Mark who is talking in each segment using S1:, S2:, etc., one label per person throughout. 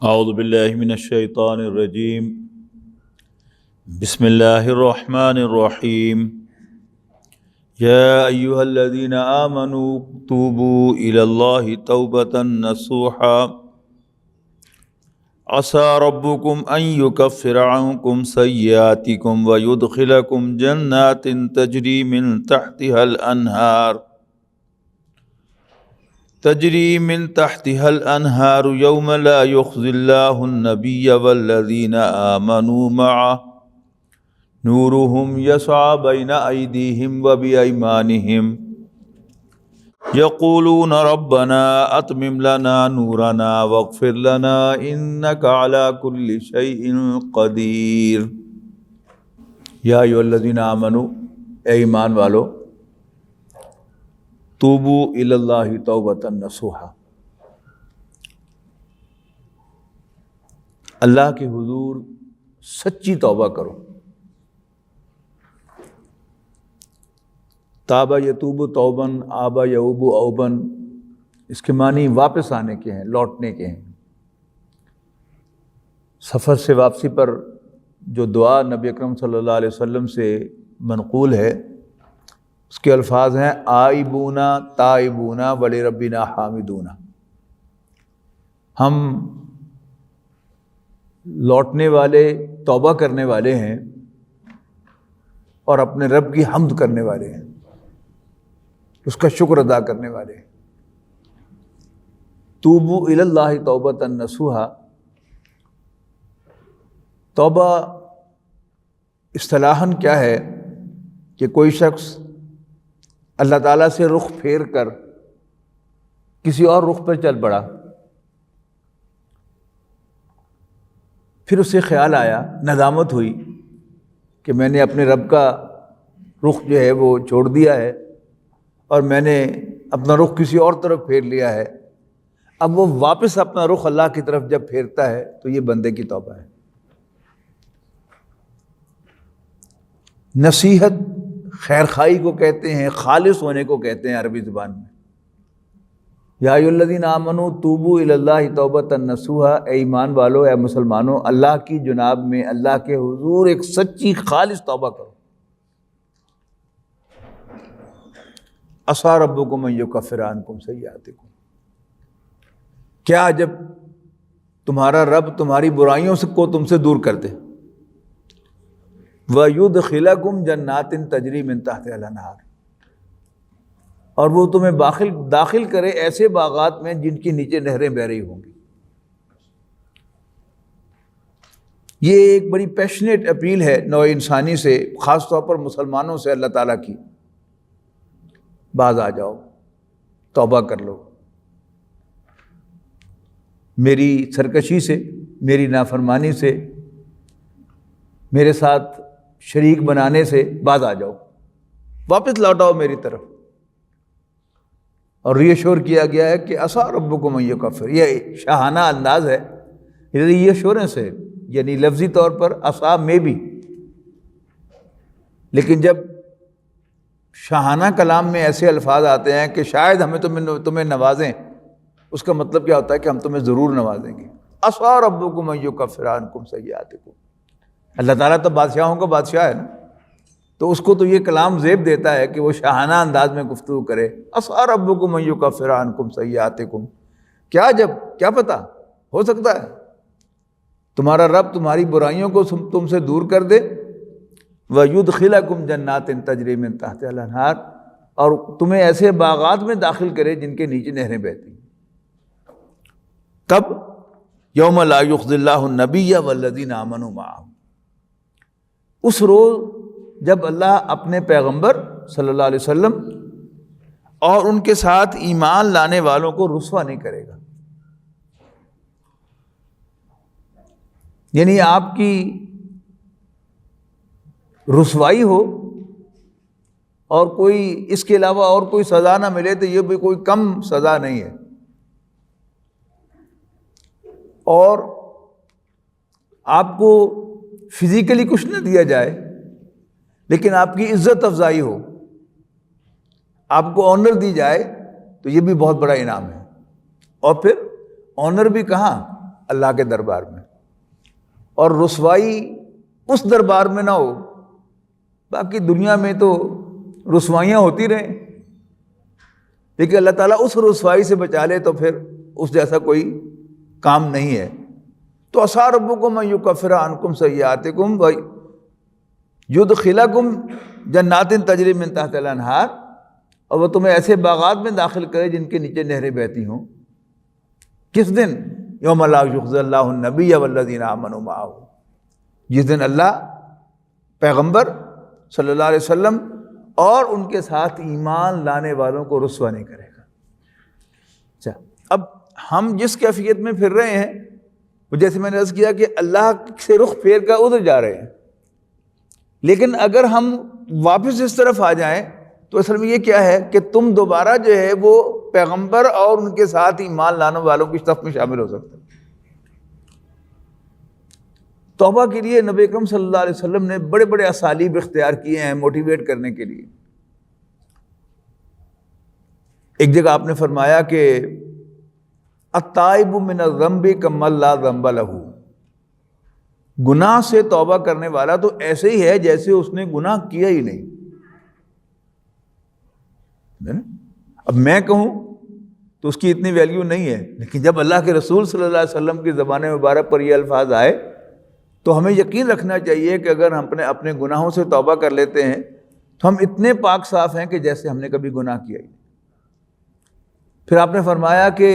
S1: اعوذ باللہ من الشیطان الرجیم بسم اللہ الرحمن الرحیم یا ایہا الذین آمنوا توبوا الی اللہ توبۃ نصوحا عسى ربکم ان یکفر عنکم سیئاتکم ویدخلکم جنات تجری من تحتها الانہار یوم لا یخزی اللہ النبی والذین آمنوا معه نورهم یسعى بین ایدیہم وبایمانہم یقولون ربنا اتمم لنا نورنا واغفر لنا انک علی کل شیء قدیر۔ یا ایھا الذین آمنوا، اے ایمان والو، توبوا الی اللہ توبۃ نصوحا، اللہ کے حضور سچی توبہ کرو۔ تابہ یتوب توباً، آبا یعوب اوباً، اس کے معنی واپس آنے کے ہیں، لوٹنے کے ہیں۔ سفر سے واپسی پر جو دعا نبی اکرم صلی اللہ علیہ وسلم سے منقول ہے، اس کے الفاظ ہیں آئبونا تائبونا ولربنا حامدونا۔ ہم لوٹنے والے، توبہ کرنے والے ہیں اور اپنے رب کی حمد کرنے والے ہیں، اس کا شکر ادا کرنے والے ہیں۔ توبوا الی اللہ توبۃ نصوحا، توبہ اصطلاحاً کیا ہے کہ کوئی شخص اللہ تعالیٰ سے رخ پھیر کر کسی اور رخ پر چل پڑا، پھر اسے خیال آیا، ندامت ہوئی کہ میں نے اپنے رب کا رخ جو ہے وہ چھوڑ دیا ہے اور میں نے اپنا رخ کسی اور طرف پھیر لیا ہے۔ اب وہ واپس اپنا رخ اللہ کی طرف جب پھیرتا ہے تو یہ بندے کی توبہ ہے۔ نصیحت خیر خواہی کو کہتے ہیں، خالص ہونے کو کہتے ہیں عربی زبان میں۔ یا ایھا الذین آمنوا توبوا الی اللہ توبۃ نصوحا، اے ایمان والو، اے مسلمانوں، اللہ کی جناب میں، اللہ کے حضور ایک سچی خالص توبہ کرو۔ عسیٰ ربکم ان یکفر عنکم سیئاتکم، کیا جب تمہارا رب تمہاری برائیوں کو تم سے دور کر دے، وَيُدْخِلَكُمْ جَنَّاتٍ تَجْرِي مِن تَحْتِهَا الْأَنْهَارُ، اور وہ تمہیں داخل کرے ایسے باغات میں جن کے نیچے نہریں بہہ رہی ہوں گی۔ یہ ایک بڑی پیشنیٹ اپیل ہے نوع انسانی سے، خاص طور پر مسلمانوں سے اللہ تعالیٰ کی۔ باز آ جاؤ، توبہ کر لو، میری سرکشی سے، میری نافرمانی سے، میرے ساتھ شریک بنانے سے باز آ جاؤ، واپس لوٹاؤ میری طرف۔ اور ری ایشور کیا گیا ہے کہ عسیٰ ربکم ان یکفر، یہ شاہانہ انداز ہے، ری ایشورنس ہے، یعنی لفظی طور پر عسیٰ میں بھی، لیکن جب شاہانہ کلام میں ایسے الفاظ آتے ہیں کہ شاید ہمیں تمہیں نوازیں، اس کا مطلب کیا ہوتا ہے کہ ہم تمہیں ضرور نوازیں گے۔ عسیٰ ربکم ان یکفر عنکم سیئاتکم، اللہ تعالیٰ تو بادشاہوں کا بادشاہ ہے نا، تو اس کو تو یہ کلام زیب دیتا ہے کہ وہ شاہانہ انداز میں گفتگو کرے۔ عسیٰ ربکم ان یکفر عنکم سیئاتکم، کیا پتہ، ہو سکتا ہے تمہارا رب تمہاری برائیوں کو تم سے دور کر دے، وَيُدْخِلَكُمْ جَنَّاتٍ تَجْرِي مِن تَحْتِهَا الْأَنْهَارُ، اور تمہیں ایسے باغات میں داخل کرے جن کے نیچے نہریں بہتی ہیں۔ کب؟ یوم لا یخزی اللہ النبی والذین آمنوا معہ، اس روز جب اللہ اپنے پیغمبر صلی اللہ علیہ وسلم اور ان کے ساتھ ایمان لانے والوں کو رسوا نہیں کرے گا۔ یعنی آپ کی رسوائی ہو اور کوئی اس کے علاوہ اور کوئی سزا نہ ملے تو یہ بھی کوئی کم سزا نہیں ہے، اور آپ کو فزیکلی کچھ نہ دیا جائے لیکن آپ کی عزت افزائی ہو، آپ کو آنر دی جائے، تو یہ بھی بہت بڑا انعام ہے۔ اور پھر آنر بھی کہاں؟ اللہ کے دربار میں، اور رسوائی اس دربار میں نہ ہو۔ باقی دنیا میں تو رسوائیاں ہوتی رہیں، لیکن اللہ تعالیٰ اس رسوائی سے بچا لے تو پھر اس جیسا کوئی کام نہیں ہے۔ تو عسیٰ ربکم ان یکفر عنکم سیئاتکم ویدخلکم جنات تجری من تحتها الانہار، اور وہ تمہیں ایسے باغات میں داخل کرے جن کے نیچے نہریں بہتی ہوں۔ کس دن؟ یوم لا یخزی اللہ النبی والذین آمنوا معہ، جس دن اللہ پیغمبر صلی اللہ علیہ وسلم اور ان کے ساتھ ایمان لانے والوں کو رسوا نہیں کرے گا۔ اچھا، اب ہم جس کیفیت میں پھر رہے ہیں، وہ جیسے میں نے عرض کیا کہ اللہ سے رخ پھیر کر ادھر جا رہے ہیں، لیکن اگر ہم واپس اس طرف آ جائیں تو اصل میں یہ کیا ہے کہ تم دوبارہ جو ہے وہ پیغمبر اور ان کے ساتھ ایمان لانے والوں کی صف میں شامل ہو سکتے ہیں۔ توبہ کے لیے نبی اکرم صلی اللہ علیہ وسلم نے بڑے بڑے اسالیب اختیار کیے ہیں موٹیویٹ کرنے کے لیے۔ ایک جگہ آپ نے فرمایا کہ التائب من الذنب کمن لا ذنب لہ، گناہ سے توبہ کرنے والا تو ایسے ہی ہے جیسے اس نے گناہ کیا ہی نہیں۔ اب میں کہوں تو اس کی اتنی ویلیو نہیں ہے، لیکن جب اللہ کے رسول صلی اللہ علیہ وسلم کی زبان مبارک پر یہ الفاظ آئے تو ہمیں یقین رکھنا چاہیے کہ اگر ہم اپنے گناہوں سے توبہ کر لیتے ہیں تو ہم اتنے پاک صاف ہیں کہ جیسے ہم نے کبھی گناہ کیا ہی۔ پھر آپ نے فرمایا کہ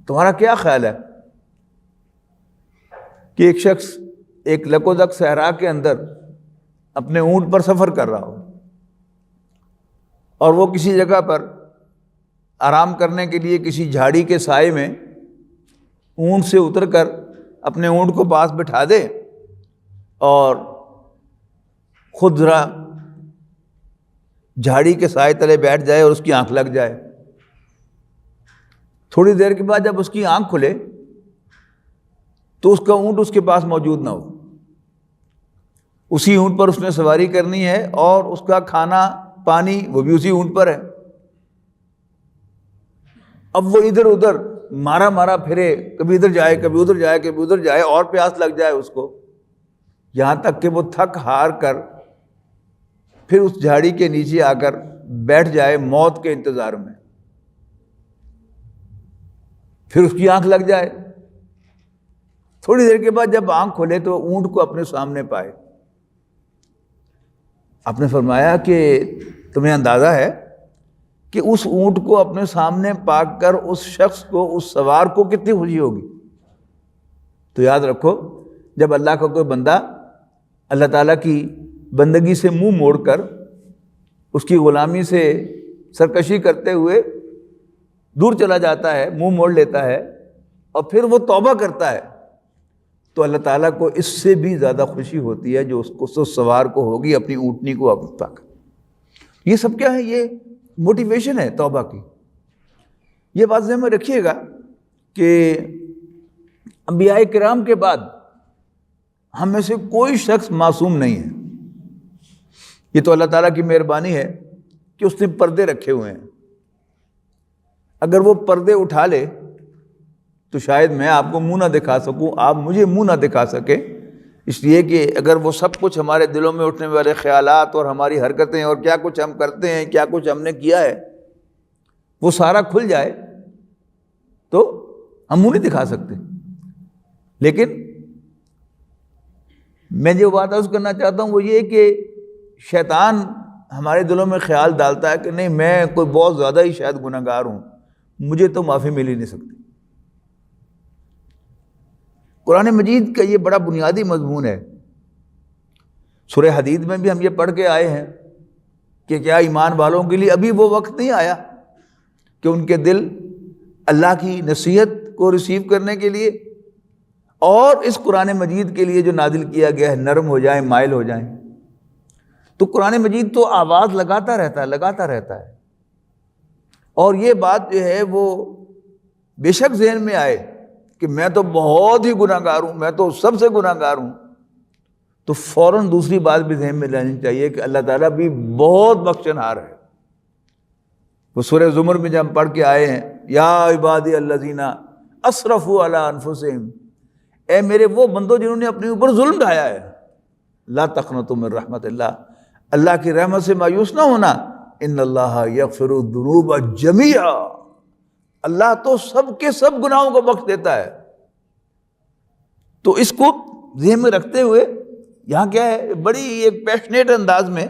S1: تمہارا کیا خیال ہے کہ ایک شخص ایک لکودک صحرا کے اندر اپنے اونٹ پر سفر کر رہا ہو، اور وہ کسی جگہ پر آرام کرنے کے لیے کسی جھاڑی کے سائے میں اونٹ سے اتر کر اپنے اونٹ کو پاس بٹھا دے اور خود ذرا جھاڑی کے سائے تلے بیٹھ جائے اور اس کی آنکھ لگ جائے۔ تھوڑی دیر کے بعد جب اس کی آنکھ کھلے تو اس کا اونٹ اس کے پاس موجود نہ ہو، اسی اونٹ پر اس نے سواری کرنی ہے اور اس کا کھانا پانی وہ بھی اسی اونٹ پر ہے۔ اب وہ ادھر ادھر مارا مارا پھرے، کبھی ادھر جائے کبھی ادھر جائے کبھی ادھر جائے، اور پیاس لگ جائے اس کو، یہاں تک کہ وہ تھک ہار کر پھر اس جھاڑی کے نیچے آ کر بیٹھ جائے موت کے انتظار میں۔ پھر اس کی آنکھ لگ جائے، تھوڑی دیر کے بعد جب آنکھ کھولے تو اونٹ کو اپنے سامنے پائے۔ آپ نے فرمایا کہ تمہیں اندازہ ہے کہ اس اونٹ کو اپنے سامنے پا کر اس شخص کو، اس سوار کو کتنی خوشی ہوگی؟ تو یاد رکھو، جب اللہ کا کوئی بندہ اللہ تعالیٰ کی بندگی سے منہ موڑ کر اس کی غلامی سے سرکشی کرتے ہوئے دور چلا جاتا ہے، منہ موڑ لیتا ہے، اور پھر وہ توبہ کرتا ہے، تو اللہ تعالیٰ کو اس سے بھی زیادہ خوشی ہوتی ہے جو اس سوار کو ہوگی اپنی اونٹنی کو واپس پا کر۔ یہ سب کیا ہے؟ یہ موٹیویشن ہے توبہ کی۔ یہ بات ذہن میں رکھیے گا کہ انبیاء کرام کے بعد ہم میں سے کوئی شخص معصوم نہیں ہے۔ یہ تو اللہ تعالیٰ کی مہربانی ہے کہ اس نے پردے رکھے ہوئے ہیں۔ اگر وہ پردے اٹھا لے تو شاید میں آپ کو منہ نہ دکھا سکوں، آپ مجھے منہ نہ دکھا سکیں، اس لیے کہ اگر وہ سب کچھ ہمارے دلوں میں اٹھنے والے خیالات اور ہماری حرکتیں اور کیا کچھ ہم کرتے ہیں، کیا کچھ ہم نے کیا ہے، وہ سارا کھل جائے تو ہم منہ نہیں دکھا سکتے۔ لیکن میں جو بات عرض کرنا چاہتا ہوں وہ یہ کہ شیطان ہمارے دلوں میں خیال ڈالتا ہے کہ نہیں، میں کوئی بہت زیادہ ہی شاید گناہ گار ہوں، مجھے تو معافی مل ہی نہیں سکتی۔ قرآن مجید کا یہ بڑا بنیادی مضمون ہے۔ سورہ حدید میں بھی ہم یہ پڑھ کے آئے ہیں کہ کیا ایمان والوں کے لیے ابھی وہ وقت نہیں آیا کہ ان کے دل اللہ کی نصیحت کو ریسیو کرنے کے لیے اور اس قرآن مجید کے لیے جو نازل کیا گیا ہے نرم ہو جائیں، مائل ہو جائیں۔ تو قرآن مجید تو آواز لگاتا رہتا ہے، اور یہ بات جو ہے وہ بے شک ذہن میں آئے کہ میں تو بہت ہی گناہ گار ہوں، میں تو سب سے گناہ گار ہوں، تو فوراً دوسری بات بھی ذہن میں لانی چاہیے کہ اللہ تعالیٰ بھی بہت بخشنہار ہے۔ وہ سورہ زمر میں جب ہم پڑھ کے آئے ہیں، یا عبادی الذین اسرفوا علی انفسہم، اے میرے وہ بندوں جنہوں نے اپنے اوپر ظلم ڈھایا ہے، لا تقنطوا من رحمت اللہ، اللہ کی رحمت سے مایوس نہ ہونا، ان اللہ یغفر الذنوب جميعا، اللہ تو سب کے سب گناہوں کو بخش دیتا ہے۔ تو اس کو ذہن میں رکھتے ہوئے یہاں کیا ہے، بڑی ایک پیشنیٹ انداز میں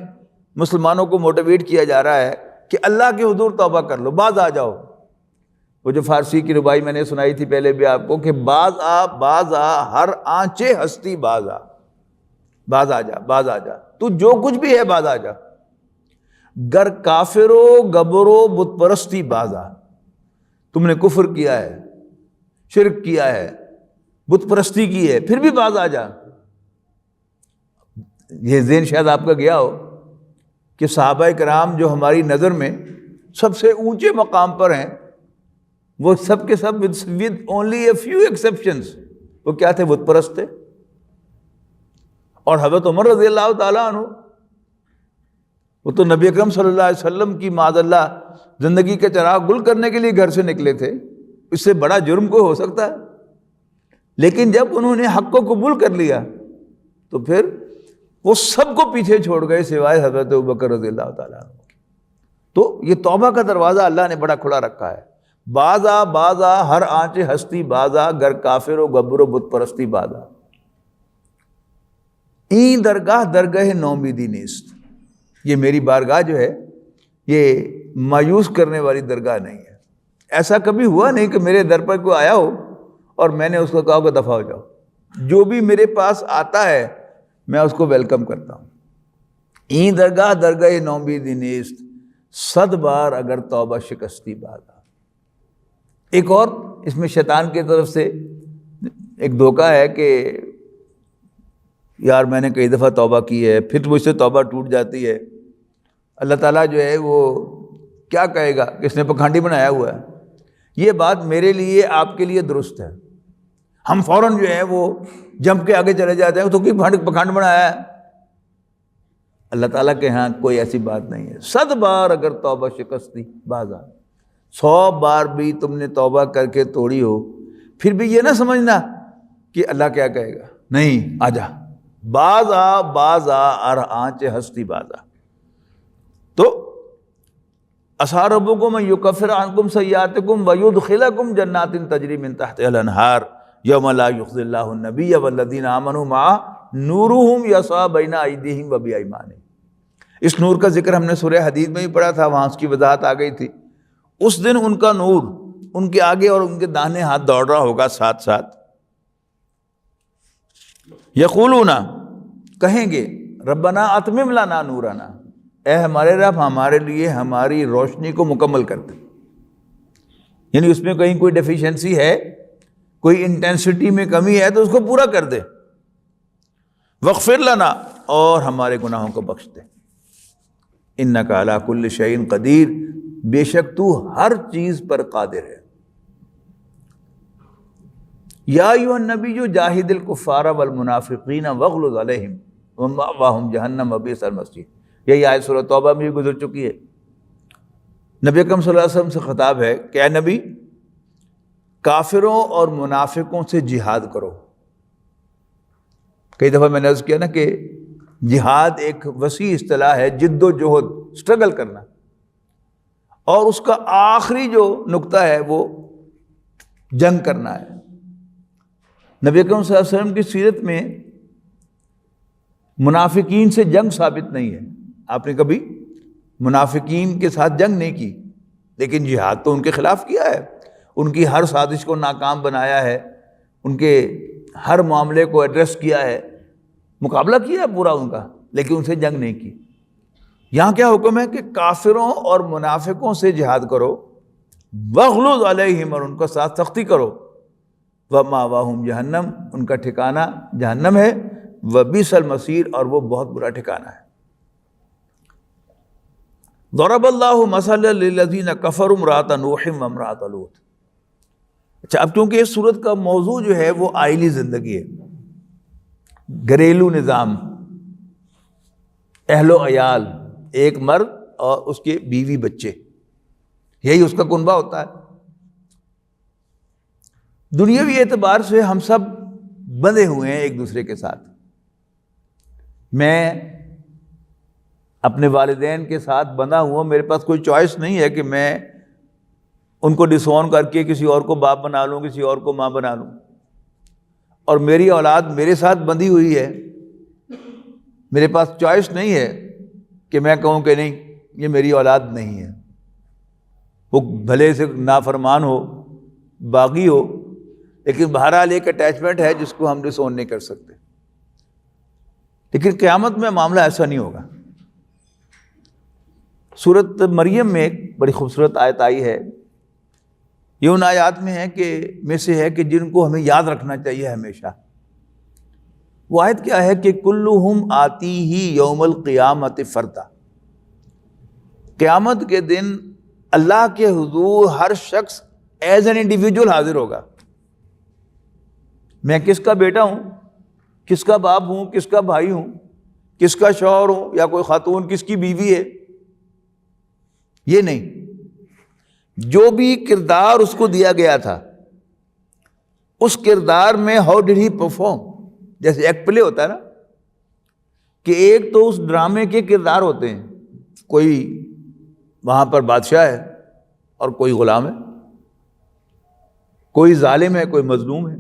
S1: مسلمانوں کو موٹیویٹ کیا جا رہا ہے کہ اللہ کے حضور توبہ کر لو، باز آ جاؤ۔ وہ جو فارسی کی ربائی میں نے سنائی تھی پہلے بھی آپ کو کہ باز آ ہر آنچے ہستی باز آ، باز آ جا، باز آ جا، تو جو کچھ بھی ہے باز آ جا، گر کافرو گبرو بت پرستی باز آ، تم نے کفر کیا ہے، شرک کیا ہے، بت پرستی کی ہے، پھر بھی باز آ جا۔ یہ ذہن شاید آپ کا گیا ہو کہ صحابہ کرام جو ہماری نظر میں سب سے اونچے مقام پر ہیں، وہ سب کے سب with only a few exceptions وہ کیا تھے؟ بت پرست تھے۔ اور حضرت عمر رضی اللہ تعالیٰ عنہ، وہ تو نبی اکرم صلی اللہ علیہ وسلم کی معاذ اللہ زندگی کے چراغ گل کرنے کے لیے گھر سے نکلے تھے، اس سے بڑا جرم کوئی ہو سکتا ہے؟ لیکن جب انہوں نے حق کو قبول کر لیا تو پھر وہ سب کو پیچھے چھوڑ گئے سوائے حضرت ابوبکر رضی اللہ تعالیٰ عنہ کی۔ تو یہ توبہ کا دروازہ اللہ نے بڑا کھلا رکھا ہے، باز آ ہر آنچے ہستی باز آ، گر کافر و گبر و بت پرستی باز آ، این درگاہ نومیدی نیست، یہ میری بارگاہ جو ہے یہ مایوس کرنے والی درگاہ نہیں ہے۔ ایسا کبھی ہوا نہیں کہ میرے در پر کوئی آیا ہو اور میں نے اس کو کہا کہ دفع ہو جاؤ، جو بھی میرے پاس آتا ہے میں اس کو ویلکم کرتا ہوں۔ این درگاہ نومیدی نیست، 100 بار اگر توبہ شکستی باز آ۔ ایک اور اس میں شیطان کی طرف سے ایک دھوکہ ہے کہ یار میں نے کئی دفعہ توبہ کی ہے، پھر مجھ سے توبہ ٹوٹ جاتی ہے، اللہ تعالیٰ جو ہے وہ کیا کہے گا کہ اس نے پکھانڈی بنایا ہوا ہے۔ یہ بات میرے لیے آپ کے لیے درست ہے، ہم فوراً جو ہے وہ جمپ کے آگے چلے جاتے ہیں تو کوئی پکھانڈ بنایا ہے۔ اللہ تعالیٰ کے ہاں کوئی ایسی بات نہیں ہے۔ 100 بار اگر توبہ شکستی باز آ، 100 بار بھی تم نے توبہ کر کے توڑی ہو، پھر بھی یہ نہ سمجھنا کہ اللہ کیا کہے گا، نہیں، آ جا، باز آ ہر آنچ ہستی باز آ۔ تو عسیٰ ربکم ان یکفر عنکم سیئاتکم ویدخلکم جنات تجری من تحتہا الانہار یوم لا یخزی اللہ النبی والذین آمنوا معہ نورہم یسعی بین ایدیہم وبایمانہم۔ اس نور کا ذکر ہم نے سورہ حدید میں بھی پڑھا تھا، وہاں اس کی وضاحت آ گئی تھی۔ اس دن ان کا نور ان کے آگے اور ان کے داہنے ہاتھ دوڑ رہا ہوگا ساتھ ساتھ۔ یقولون، کہیں گے، ربنا اتمم لنا نورنا، اے ہمارے رب ہمارے لیے ہماری روشنی کو مکمل کر دے، یعنی اس میں کہیں کوئی ڈیفیشنسی ہے، کوئی انٹینسٹی میں کمی ہے تو اس کو پورا کر دے، واغفر لنا، اور ہمارے گناہوں کو بخش دے، انک علی کل شیء قدیر، بے شک تو ہر چیز پر قادر ہے۔ یا ایھا النبی جاہد الکفار والمنافقین واغلظ علیہم ومأواہم جہنم وبئس المصیر، یہی آیت سورہ توبہ میں بھی گزر چکی ہے۔ نبی اکرم صلی اللہ علیہ وسلم سے خطاب ہے کہ اے نبی، کافروں اور منافقوں سے جہاد کرو۔ کئی دفعہ میں نے عرض کیا نا کہ جہاد ایک وسیع اصطلاح ہے، جد و جہد، سٹرگل کرنا، اور اس کا آخری جو نقطہ ہے وہ جنگ کرنا ہے۔ نبی اکرم صلی اللہ علیہ وسلم کی سیرت میں منافقین سے جنگ ثابت نہیں ہے، آپ نے کبھی منافقین کے ساتھ جنگ نہیں کی، لیکن جہاد تو ان کے خلاف کیا ہے، ان کی ہر سازش کو ناکام بنایا ہے، ان کے ہر معاملے کو ایڈریس کیا ہے، مقابلہ کیا ہے پورا ان کا، لیکن ان سے جنگ نہیں کی۔ یہاں کیا حکم ہے کہ کافروں اور منافقوں سے جہاد کرو، واغلظ علیہم، اور ان کا ساتھ سختی کرو، ومأواہم جہنم، ان کا ٹھکانہ جہنم ہے، وبئس المصیر، اور وہ بہت برا ٹھکانہ ہے۔ ضرب اللہ مثلا للذین کفروا امرأۃ نوح وامرأۃ لوط۔ اچھا، اب کیونکہ اس صورت کا موضوع جو ہے وہ آئلی زندگی ہے، گھریلو نظام، اہل و عیال، ایک مرد اور اس کے بیوی بچے، یہی اس کا کنبہ ہوتا ہے۔ دنیاوی اعتبار سے ہم سب بندھے ہوئے ہیں ایک دوسرے کے ساتھ. میں اپنے والدین کے ساتھ بندھا ہوا، میرے پاس کوئی چوائس نہیں ہے کہ میں ان کو ڈس اون کر کے کسی اور کو باپ بنا لوں، کسی اور کو ماں بنا لوں. اور میری اولاد میرے ساتھ بندھی ہوئی ہے، میرے پاس چوائس نہیں ہے کہ میں کہوں کہ نہیں یہ میری اولاد نہیں ہے. وہ بھلے سے نافرمان ہو، باغی ہو، لیکن بہرحال ایک اٹیچمنٹ ہے جس کو ہم ڈس اون نہیں کر سکتے. لیکن قیامت میں معاملہ ایسا نہیں ہوگا. سورۃ مریم میں ایک بڑی خوبصورت آیت آئی ہے، یہ ان آیات میں ہے کہ میں سے ہے کہ جن کو ہمیں یاد رکھنا چاہیے ہمیشہ. وہ آیت کیا ہے کہ کلہم آتیہ یوم القیامت فردا. قیامت کے دن اللہ کے حضور ہر شخص ایز این انڈیویجول حاضر ہوگا. میں کس کا بیٹا ہوں، کس کا باپ ہوں، کس کا بھائی ہوں، کس کا شوہر ہوں، یا کوئی خاتون کس کی بیوی ہے، یہ نہیں. جو بھی کردار اس کو دیا گیا تھا اس کردار میں ہاؤ ڈڈ ہی پرفارم. جیسے ایکٹ پلے ہوتا ہے نا، کہ ایک تو اس ڈرامے کے کردار ہوتے ہیں، کوئی وہاں پر بادشاہ ہے اور کوئی غلام ہے، کوئی ظالم ہے کوئی مظلوم ہے.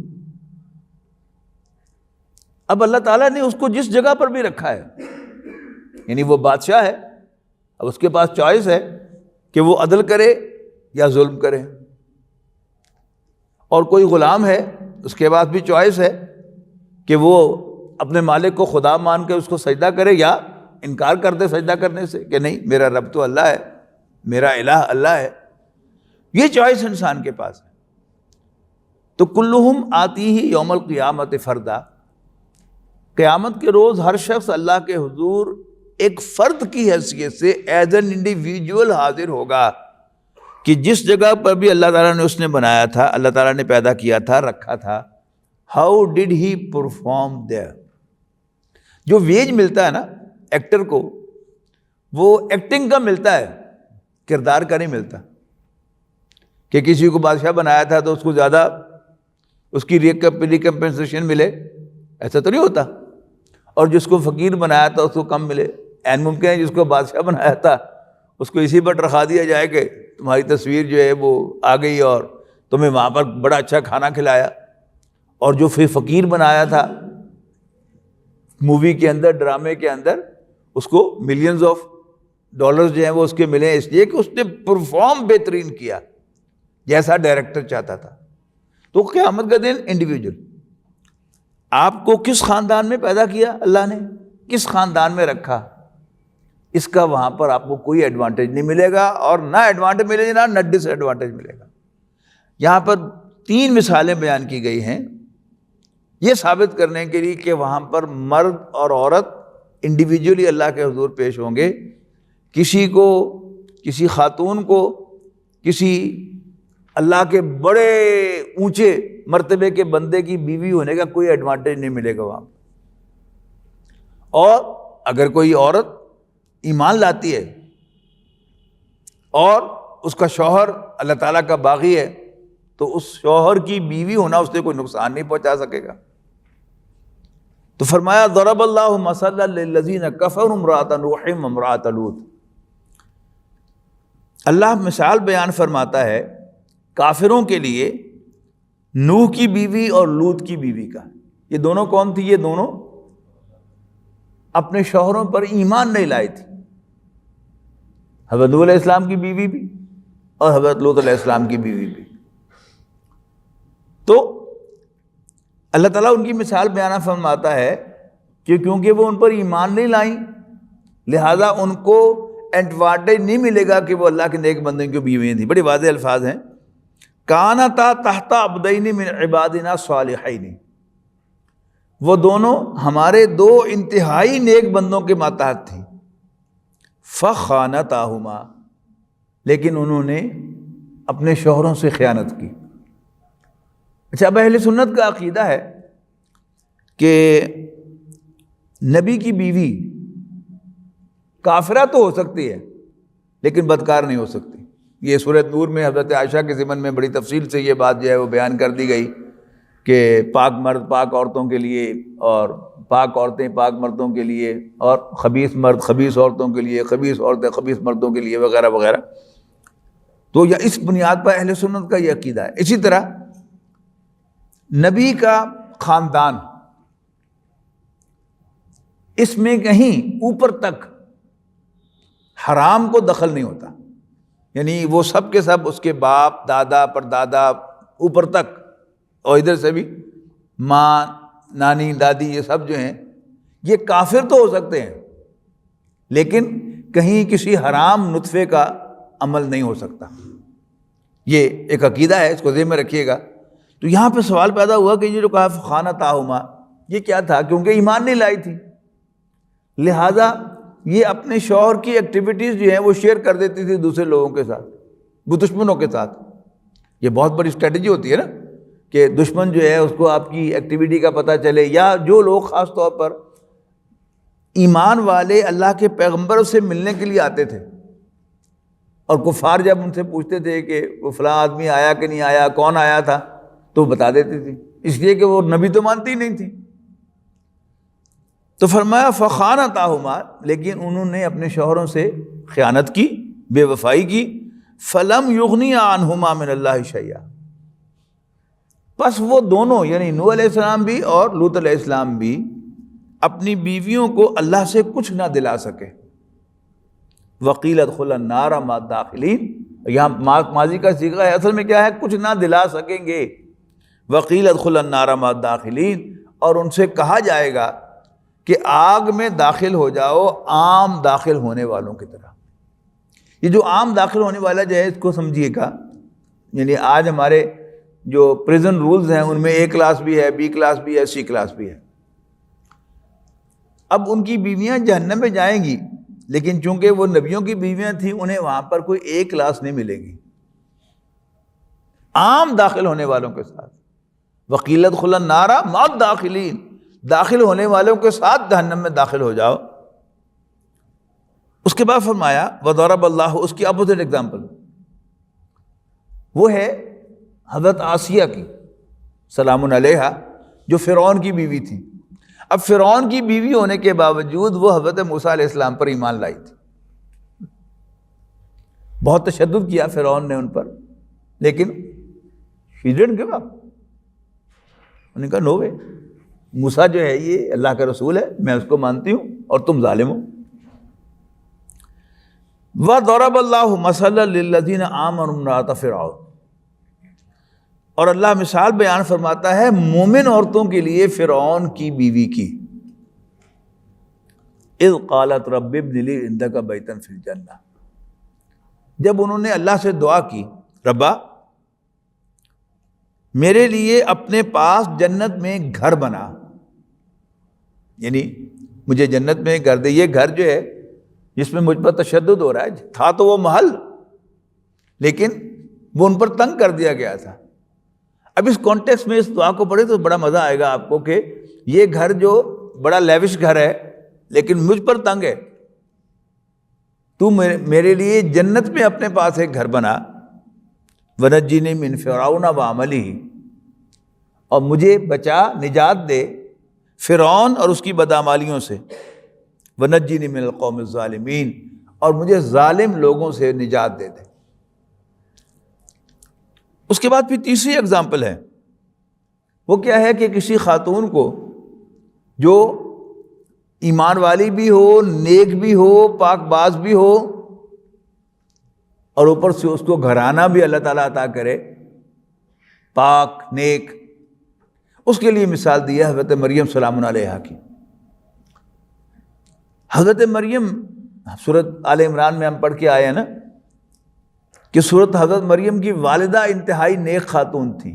S1: اب اللہ تعالیٰ نے اس کو جس جگہ پر بھی رکھا ہے، یعنی وہ بادشاہ ہے، اب اس کے پاس چوائس ہے کہ وہ عدل کرے یا ظلم کرے. اور کوئی غلام ہے، اس کے پاس بھی چوائس ہے کہ وہ اپنے مالک کو خدا مان کے اس کو سجدہ کرے یا انکار کر دے سجدہ کرنے سے، کہ نہیں میرا رب تو اللہ ہے، میرا الہ اللہ ہے. یہ چوائس انسان کے پاس ہے. تو کلہم آتیہ یوم القیامت فردا. قیامت کے روز ہر شخص اللہ کے حضور ایک فرد کی حیثیت سے ایز این انڈیویجول حاضر ہوگا، کہ جس جگہ پر بھی اللہ تعالیٰ نے اس نے بنایا تھا، اللہ تعالیٰ نے پیدا کیا تھا، رکھا تھا، how did he perform there. جو ویج ملتا ہے نا ایکٹر کو، وہ ایکٹنگ کا ملتا ہے، کردار کا نہیں ملتا. کہ کسی کو بادشاہ بنایا تھا تو اس کو زیادہ اس کی ریکمپنسیشن ملے، ایسا تو نہیں ہوتا. اور جس کو فقیر بنایا تھا اس کو کم ملے. این ممکن ہے جس کو بادشاہ بنایا تھا اس کو اسی پر رکھا دیا جائے کہ تمہاری تصویر جو ہے وہ آ گئی اور تمہیں وہاں پر بڑا اچھا کھانا کھلایا. اور جو پھر فقیر بنایا تھا مووی کے اندر، ڈرامے کے اندر، اس کو ملینز آف ڈالرز جو ہیں وہ اس کے ملے، اس لیے کہ اس نے پرفارم بہترین کیا جیسا ڈائریکٹر چاہتا تھا. تو قیامت کا دن انڈیویجول، آپ کو کس خاندان میں پیدا کیا اللہ نے، کس خاندان میں رکھا، اس کا وہاں پر آپ کو کوئی ایڈوانٹیج نہیں ملے گا، اور نہ ایڈوانٹیج ملے گا نہ ڈس ایڈوانٹیج ملے گا. یہاں پر 3 مثالیں بیان کی گئی ہیں یہ ثابت کرنے کے لیے کہ وہاں پر مرد اور عورت انڈیویجولی اللہ کے حضور پیش ہوں گے. کسی کو، کسی خاتون کو، کسی اللہ کے بڑے اونچے مرتبے کے بندے کی بیوی ہونے کا کوئی ایڈوانٹیج نہیں ملے گا وہاں. اور اگر کوئی عورت ایمان لاتی ہے اور اس کا شوہر اللہ تعالیٰ کا باغی ہے تو اس شوہر کی بیوی ہونا اس سے کوئی نقصان نہیں پہنچا سکے گا. تو فرمایا ضرب اللہ مثلا للذین کفروا امرأۃ نوح وامرأۃ لوط. اللہ مثال بیان فرماتا ہے کافروں کے لیے نوح کی بیوی اور لوط کی بیوی کا. یہ دونوں کون تھی؟ یہ دونوں اپنے شوہروں پر ایمان نہیں لائی تھی. حضرت نوح علیہ السلام کی بیوی بھی اور حضرت لوط علیہ السلام کی بیوی بھی. تو اللہ تعالیٰ ان کی مثال بیان فرماتا ہے کہ کیونکہ وہ ان پر ایمان نہیں لائیں لہذا ان کو ایڈوانٹیج نہیں ملے گا کہ وہ اللہ کے نیک بندوں کی بیویاں تھیں. بڑے واضح الفاظ ہیں. کانتا تحت عبدین من عبادنا صالحین، وہ دونوں ہمارے 2 انتہائی نیک بندوں کے ماتحت تھیں. فخانتاہما، لیکن انہوں نے اپنے شوہروں سے خیانت کی. اچھا، اب اہل سنت کا عقیدہ ہے کہ نبی کی بیوی کافرہ تو ہو سکتی ہے لیکن بدکار نہیں ہو سکتی. یہ سورۃ نور میں حضرت عائشہ کے ضمن میں بڑی تفصیل سے یہ بات جو ہے وہ بیان کر دی گئی کہ پاک مرد پاک عورتوں کے لیے، اور پاک عورتیں پاک مردوں کے لیے، اور خبیث مرد خبیث عورتوں کے لیے، خبیث عورتیں خبیث مردوں کے لیے، وغیرہ وغیرہ. تو یا اس بنیاد پر اہل سنت کا یہ عقیدہ ہے. اسی طرح نبی کا خاندان، اس میں کہیں اوپر تک حرام کو دخل نہیں ہوتا، یعنی وہ سب کے سب اس کے باپ دادا پردادا اوپر تک، اور ادھر سے بھی ماں نانی دادی، یہ سب جو ہیں یہ کافر تو ہو سکتے ہیں، لیکن کہیں کسی حرام نطفے کا عمل نہیں ہو سکتا. یہ ایک عقیدہ ہے، اس کو ذہن میں رکھیے گا. تو یہاں پہ سوال پیدا ہوا کہ یہ جو کہا فخانتاہما، یہ کیا تھا؟ کیونکہ ایمان نہیں لائی تھی، لہذا یہ اپنے شوہر کی ایکٹیویٹیز جو ہیں وہ شیئر کر دیتی تھی دوسرے لوگوں کے ساتھ، وہ دشمنوں کے ساتھ. یہ بہت بڑی اسٹریٹجی ہوتی ہے نا، کہ دشمن جو ہے اس کو آپ کی ایکٹیویٹی کا پتہ چلے، یا جو لوگ خاص طور پر ایمان والے اللہ کے پیغمبر سے ملنے کے لیے آتے تھے، اور کفار جب ان سے پوچھتے تھے کہ وہ فلاں آدمی آیا کہ نہیں آیا، کون آیا تھا، تو بتا دیتی تھی، اس لیے کہ وہ نبی تو مانتی نہیں تھی. تو فرمایا فخانتاہما، لیکن انہوں نے اپنے شوہروں سے خیانت کی، بے وفائی کی. فلم یغنی عنہما من اللہ شیئا، پس وہ دونوں یعنی نوح علیہ السلام بھی اور لوط علیہ السلام بھی اپنی بیویوں کو اللہ سے کچھ نہ دلا سکے. وقیل ادخلا النار مع الداخلین، یہاں ماضی کا صیغہ ہے، اصل میں کیا ہے؟ کچھ نہ دلا سکیں گے. وقیل ادخلا النار مع الداخلین، اور ان سے کہا جائے گا کہ آگ میں داخل ہو جاؤ عام داخل ہونے والوں کی طرح. یہ جو عام داخل ہونے والا جو ہے، اس کو سمجھیے گا، یعنی آج ہمارے جو پریزن رولز ہیں ان میں اے کلاس بھی ہے، بی کلاس بھی ہے، سی کلاس بھی ہے. اب ان کی بیویاں جہنم میں جائیں گی، لیکن چونکہ وہ نبیوں کی بیویاں تھیں، انہیں وہاں پر کوئی اے کلاس نہیں ملے گی، عام داخل ہونے والوں کے ساتھ. وقیل ادخلا النار مع الداخلین، داخل ہونے والوں کے ساتھ جہنم میں داخل ہو جاؤ. اس کے بعد فرمایا وضرب اللہ، اس کی اپوزٹ ایگزامپل وہ ہے حضرت آسیہ کی سلام علیہا، جو فرعون کی بیوی تھی. اب فرعون کی بیوی ہونے کے باوجود وہ حضرت موسیٰ علیہ السلام پر ایمان لائی تھی. بہت تشدد کیا فرعون نے ان پر، لیکن she didn't give up. انہوں نے کہا نو وے، موسیٰ جو ہے یہ اللہ کا رسول ہے، میں اس کو مانتی ہوں اور تم ظالم ہو. وَضَرَبَ اللَّهُ مَثَلًا لِلَّذِينَ آمَنُوا امْرَأَتَ فِرْعَوْنَ، اور اللہ مثال بیان فرماتا ہے مومن عورتوں کے لیے فرعون کی بیوی کی. اذ قالت رب ابن لی عندک بیتا فی الجنہ، جب انہوں نے اللہ سے دعا کی، ربا میرے لیے اپنے پاس جنت میں گھر بنا، یعنی مجھے جنت میں گھر دے. یہ گھر جو ہے جس میں مجھ پر تشدد ہو رہا ہے، تھا تو وہ محل، لیکن وہ ان پر تنگ کر دیا گیا تھا. اب اس کانٹیکسٹ میں اس دعا کو پڑھے تو بڑا مزہ آئے گا آپ کو کہ یہ گھر جو بڑا لیوش گھر ہے لیکن مجھ پر تنگ ہے، تو میرے لیے جنت میں اپنے پاس ایک گھر بنا. وَنَجِّنِي مِن فِرْعَوْنَ وَعَمَلِهِ، اور مجھے بچا، نجات دے فرعون اور اس کی بدعمالیوں سے. وَنَجِّنِي مِنَ الْقَوْمِ الظَّالِمِينَ، اور مجھے ظالم لوگوں سے نجات دے دے. اس کے بعد پھر تیسری اگزامپل ہے، وہ کیا ہے کہ کسی خاتون کو جو ایمان والی بھی ہو، نیک بھی ہو، پاک باز بھی ہو، اور اوپر سے اس کو گھرانہ بھی اللہ تعالیٰ عطا کرے پاک نیک. اس کے لیے مثال دی ہے حضرت مریم سلام علیہا کی. حضرت مریم سورۃ آل عمران میں ہم پڑھ کے آئے ہیں نا کہ سورۃ حضرت مریم کی والدہ انتہائی نیک خاتون تھی،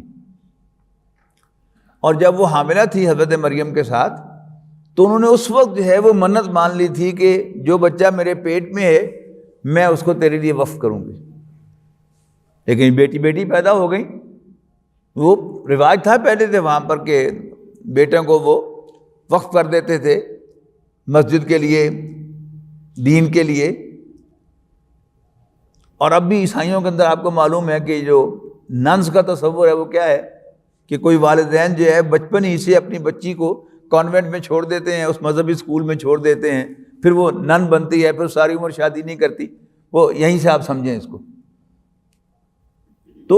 S1: اور جب وہ حاملہ تھی حضرت مریم کے ساتھ تو انہوں نے اس وقت جو ہے وہ منت مان لی تھی کہ جو بچہ میرے پیٹ میں ہے میں اس کو تیرے لیے وقف کروں گی. لیکن بیٹی پیدا ہو گئی. وہ رواج تھا پہلے سے وہاں پر کہ بیٹوں کو وہ وقف کر دیتے تھے مسجد کے لیے، دین کے لیے. اور اب بھی عیسائیوں کے اندر آپ کو معلوم ہے کہ جو ننس کا تصور ہے وہ کیا ہے کہ کوئی والدین جو ہے بچپن ہی سے اپنی بچی کو کانوینٹ میں چھوڑ دیتے ہیں، اس مذہبی اسکول میں چھوڑ دیتے ہیں، پھر وہ نن بنتی ہے، پھر ساری عمر شادی نہیں کرتی، وہ یہیں سے آپ سمجھیں اس کو۔ تو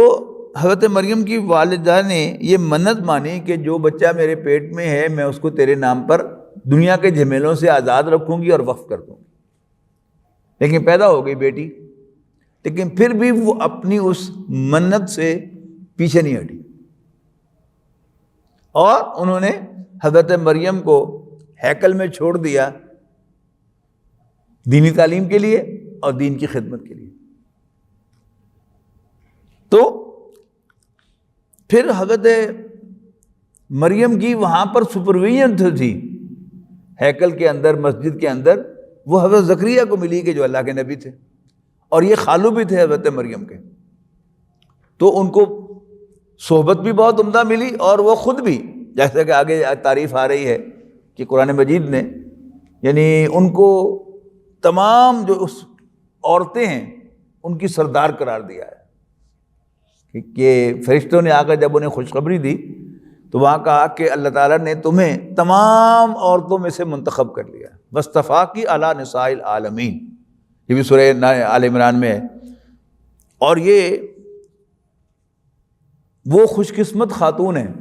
S1: حضرت مریم کی والدہ نے یہ منت مانی کہ جو بچہ میرے پیٹ میں ہے میں اس کو تیرے نام پر دنیا کے جھمیلوں سے آزاد رکھوں گی اور وقف کر دوں گی۔ لیکن پیدا ہو گئی بیٹی، لیکن پھر بھی وہ اپنی اس منت سے پیچھے نہیں ہٹی، اور انہوں نے حضرت مریم کو ہیکل میں چھوڑ دیا دینی تعلیم کے لیے اور دین کی خدمت کے لیے۔ تو پھر حضرت مریم کی وہاں پر سپرویژن تھی ہیکل کے اندر، مسجد کے اندر، وہ حضرت زکریا کو ملی کہ جو اللہ کے نبی تھے، اور یہ خالو بھی تھے حضرت مریم کے، تو ان کو صحبت بھی بہت عمدہ ملی، اور وہ خود بھی، جیسا کہ آگے تعریف آ رہی ہے کہ قرآن مجید نے یعنی ان کو تمام جو اس عورتیں ہیں ان کی سردار قرار دیا ہے، کہ فرشتوں نے آ کر جب انہیں خوشخبری دی تو وہاں کہا کہ اللہ تعالیٰ نے تمہیں تمام عورتوں میں سے منتخب کر لیا، وَاصْطَفَاكِ عَلَىٰ نِسَاءِ الْعَالَمِينَ، یہ بھی سورہ آل عمران میں ہے۔ اور یہ وہ خوش قسمت خاتون ہیں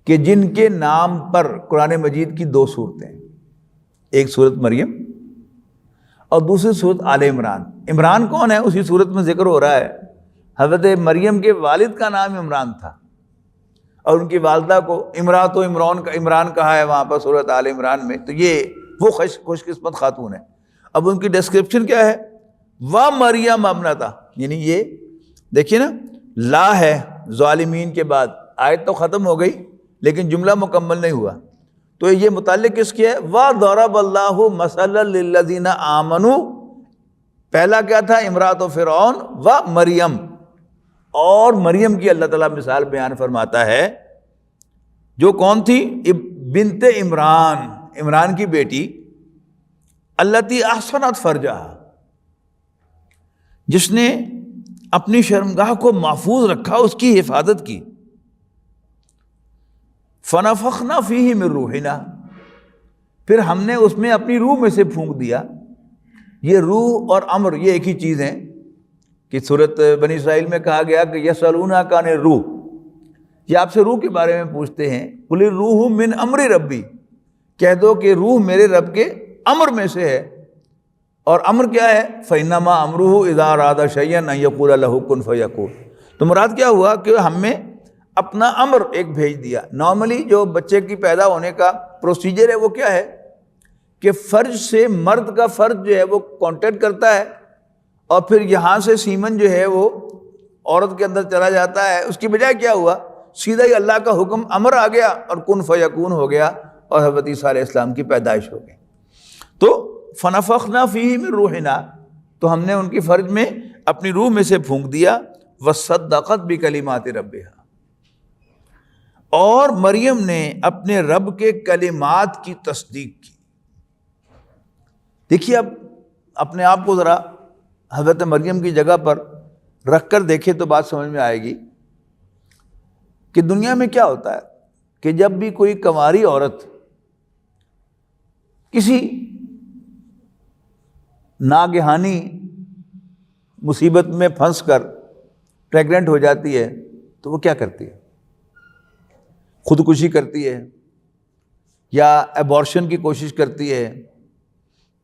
S1: کہ جن کے نام پر قرآن مجید کی دو صورتیں ہیں، ایک صورت مریم اور دوسری صورت آل عمران۔ عمران کون ہے؟ اسی صورت میں ذکر ہو رہا ہے، حضرت مریم کے والد کا نام عمران تھا، اور ان کی والدہ کو امراۃ و عمران کہا ہے وہاں پر صورت آل عمران میں۔ تو یہ وہ خوش قسمت خاتون ہے۔ اب ان کی ڈسکرپشن کیا ہے؟ وَمَرْيَمَ ابْنَتَ، یعنی یہ دیکھیے نا، لا ہے ظالمین کے بعد، آیت تو ختم ہو گئی لیکن جملہ مکمل نہیں ہوا، تو یہ متعلق کس کی ہے؟ وَضَرَبَ اللَّهُ مَثَلًا لِلَّذِينَ آمَنُوا، پہلا کیا تھا؟ امراۃ و فرعون و مریم، اور مریم کی اللہ تعالیٰ مثال بیان فرماتا ہے، جو کون تھی؟ بنت عمران، عمران کی بیٹی، التی احسنت فرجہا، جس نے اپنی شرمگاہ کو محفوظ رکھا، اس کی حفاظت کی، فنفخنا فیہ من روحنا، پھر ہم نے اس میں اپنی روح میں سے پھونک دیا۔ یہ روح اور امر یہ ایک ہی چیز ہیں، کہ سورۃ بنی اسرائیل میں کہا گیا کہ یسألونک عن الروح، یہ آپ سے روح کے بارے میں پوچھتے ہیں، قل الروح من امر ربی، کہہ دو کہ روح میرے رب کے امر میں سے ہے، اور امر کیا ہے؟ فإنما أمره إذا أراد شيئا أن يقول له كن فيكون۔ تو مراد کیا ہوا کہ ہم نے اپنا امر ایک بھیج دیا۔ نارملی جو بچے کی پیدا ہونے کا پروسیجر ہے وہ کیا ہے کہ فرج سے مرد کا فرج جو ہے وہ کانٹیکٹ کرتا ہے، اور پھر یہاں سے سیمن جو ہے وہ عورت کے اندر چلا جاتا ہے۔ اس کی بجائے کیا ہوا؟ سیدھا ہی اللہ کا حکم امر آ گیا اور کن فیکون ہو گیا، اور حضرت عیسیٰ علیہ السلام کی پیدائش ہو گئی۔ تو فنفخنا فیہ من روحنا، تو ہم نے ان کی فرج میں اپنی روح میں سے پھونک دیا، وصدقت بکلمات ربہا، اور مریم نے اپنے رب کے کلمات کی تصدیق کی۔ دیکھیے اب اپنے آپ کو ذرا حضرت مریم کی جگہ پر رکھ کر دیکھے تو بات سمجھ میں آئے گی کہ دنیا میں کیا ہوتا ہے کہ جب بھی کوئی کنواری عورت کسی ناگہانی مصیبت میں پھنس کر پریگننٹ ہو جاتی ہے تو وہ کیا کرتی ہے؟ خودکشی کرتی ہے، یا ایبورشن کی کوشش کرتی ہے،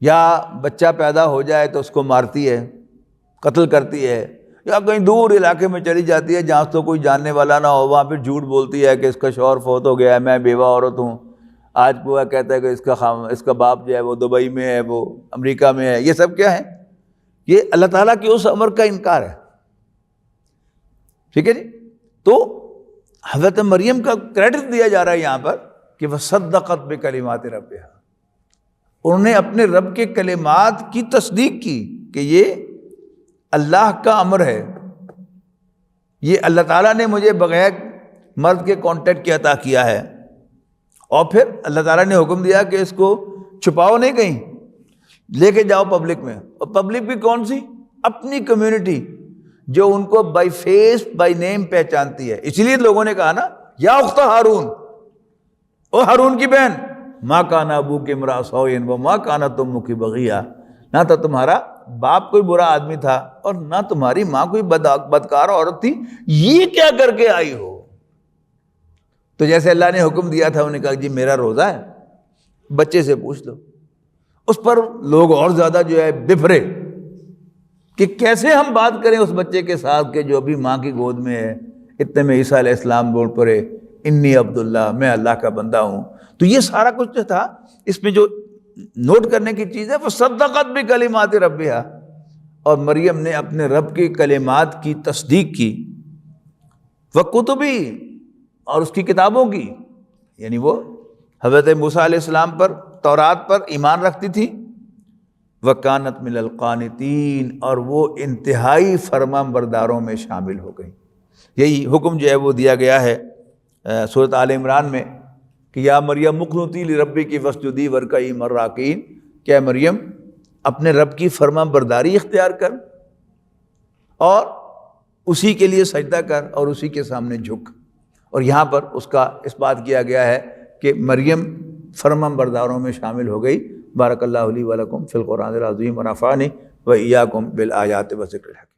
S1: یا بچہ پیدا ہو جائے تو اس کو مارتی ہے، قتل کرتی ہے، یا کہیں دور علاقے میں چلی جاتی ہے جہاں اس کو کوئی جاننے والا نہ ہو، وہاں پھر جھوٹ بولتی ہے کہ اس کا شوہر فوت ہو گیا ہے، میں بیوہ عورت ہوں۔ آج وہ کہتا ہے کہ اس کا باپ جو ہے وہ دبئی میں ہے، وہ امریکہ میں ہے۔ یہ سب کیا ہے؟ یہ اللہ تعالیٰ کی اس امر کا انکار ہے، ٹھیک ہے جی۔ تو حضرت مریم کا کریڈٹ دیا جا رہا ہے یہاں پر کہ وصدقت بکلمات ربہا، انہوں نے اپنے رب کے کلمات کی تصدیق کی کہ یہ اللہ کا امر ہے، یہ اللہ تعالیٰ نے مجھے بغیر مرد کے کانٹیکٹ کی عطا کیا ہے، اور پھر اللہ تعالیٰ نے حکم دیا کہ اس کو چھپاؤ نہیں، کہیں لے کے جاؤ پبلک میں۔ اور پبلک بھی کون سی؟ اپنی کمیونٹی، جو ان کو بائی فیس بائی نیم پہچانتی ہے. اس لیے لوگوں نے کہا نا یا اخت ہارون، او ہارون کی بہن، ما کان ابوک امرأ سوء وما کانت امک بغیہ، نہ تو تمہارا باپ کوئی برا آدمی تھا اور نہ تمہاری ماں کوئی بدکار عورت تھی، یہ کیا کر کے آئی ہو؟ تو جیسے اللہ نے حکم دیا تھا، انہوں نے کہا جی میرا روزہ ہے، بچے سے پوچھ لو. اس پر لوگ اور زیادہ جو ہے بفرے کہ کیسے ہم بات کریں اس بچے کے ساتھ کہ جو ابھی ماں کی گود میں ہے. اتنے میں عیسیٰ علیہ السلام بول پڑے انی عبداللہ، میں اللہ کا بندہ ہوں. تو یہ سارا کچھ جو تھا اس میں جو نوٹ کرنے کی چیز ہے وہ صدقت بکلمات ربہا، اور مریم نے اپنے رب کے کلمات کی تصدیق کی، وکتبی، اور اس کی کتابوں کی، یعنی وہ حضرت موسیٰ علیہ السلام پر، تورات پر ایمان رکھتی تھی. وکانت من القانتین، اور وہ انتہائی فرما برداروں میں شامل ہو گئی. یہی حکم جو ہے وہ دیا گیا ہے سورۃ آل عمران میں کہ یا مریم اقنتی لربک واسجدی وارکعی مع الراکعین، کہ مریم اپنے رب کی فرما برداری اختیار کر اور اسی کے لیے سجدہ کر اور اسی کے سامنے جھک. اور یہاں پر اس کا اس بات کیا گیا ہے کہ مریم فرما برداروں میں شامل ہو گئی. بارک اللہ لی و لکم فی القرآن العظیم ونفعنی و ایاکم بالآیات و ذکر الحکیم.